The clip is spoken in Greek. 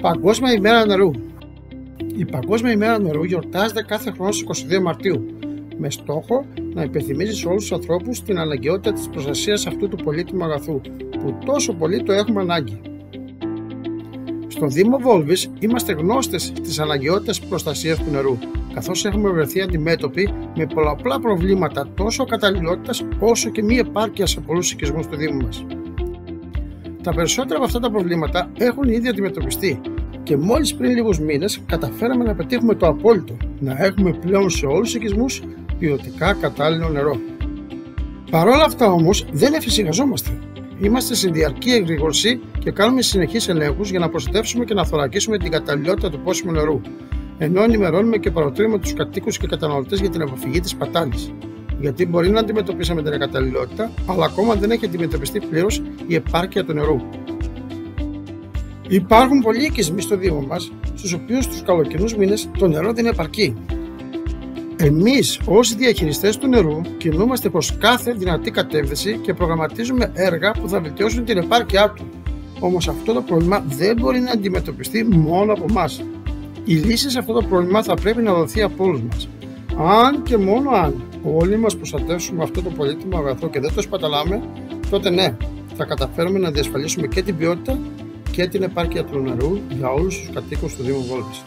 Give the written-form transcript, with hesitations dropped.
Παγκόσμια ημέρα νερού. Η Παγκόσμια ημέρα νερού γιορτάζεται κάθε χρόνο στις 22 Μαρτίου με στόχο να υπενθυμίζει σε όλους τους ανθρώπους την αναγκαιότητα της προστασίας αυτού του πολύτιμου αγαθού που τόσο πολύ το έχουμε ανάγκη. Στο Δήμο Βόλβης είμαστε γνώστες της αναγκαιότητας προστασίας του νερού, καθώς έχουμε βρεθεί αντιμέτωποι με πολλαπλά προβλήματα τόσο καταλληλότητας όσο και μη επάρκεια σε πολλούς οικισμούς του Δήμου μας. Τα περισσότερα από αυτά τα προβλήματα έχουν ήδη αντιμετωπιστεί και μόλις πριν λίγους μήνες καταφέραμε να πετύχουμε το απόλυτο, να έχουμε πλέον σε όλους τους οικισμούς ποιοτικά κατάλληλο νερό. Παρ' όλα αυτά όμως δεν εφησυχαζόμαστε. Είμαστε σε διαρκή εγρήγορση και κάνουμε συνεχείς ελέγχους για να προστατεύσουμε και να θωρακίσουμε την καταλληλότητα του πόσιμου νερού, ενώ ενημερώνουμε και παροτρύνουμε τους κατοίκους και καταναλωτές για την αποφυγή της πατάλης. Γιατί μπορεί να αντιμετωπίσαμε την καταλληλότητα, αλλά ακόμα δεν έχει αντιμετωπιστεί πλήρως η επάρκεια του νερού. Υπάρχουν πολλοί οικισμοί στο Δήμο μας, στους οποίους τους καλοκαιρινούς μήνες το νερό δεν επαρκεί. Εμείς, ως διαχειριστές του νερού, κινούμαστε προς κάθε δυνατή κατεύθυνση και προγραμματίζουμε έργα που θα βελτιώσουν την επάρκειά του. Όμως αυτό το πρόβλημα δεν μπορεί να αντιμετωπιστεί μόνο από εμάς. Η λύση σε αυτό το πρόβλημα θα πρέπει να δοθεί από όλους μας. Αν και μόνο αν όλοι μας προστατεύσουμε αυτό το πολύτιμο αγαθό και δεν το σπαταλάμε, τότε ναι, θα καταφέρουμε να διασφαλίσουμε και την ποιότητα και την επάρκεια του νερού για όλους τους κατοίκους του Δήμου Βόλβης.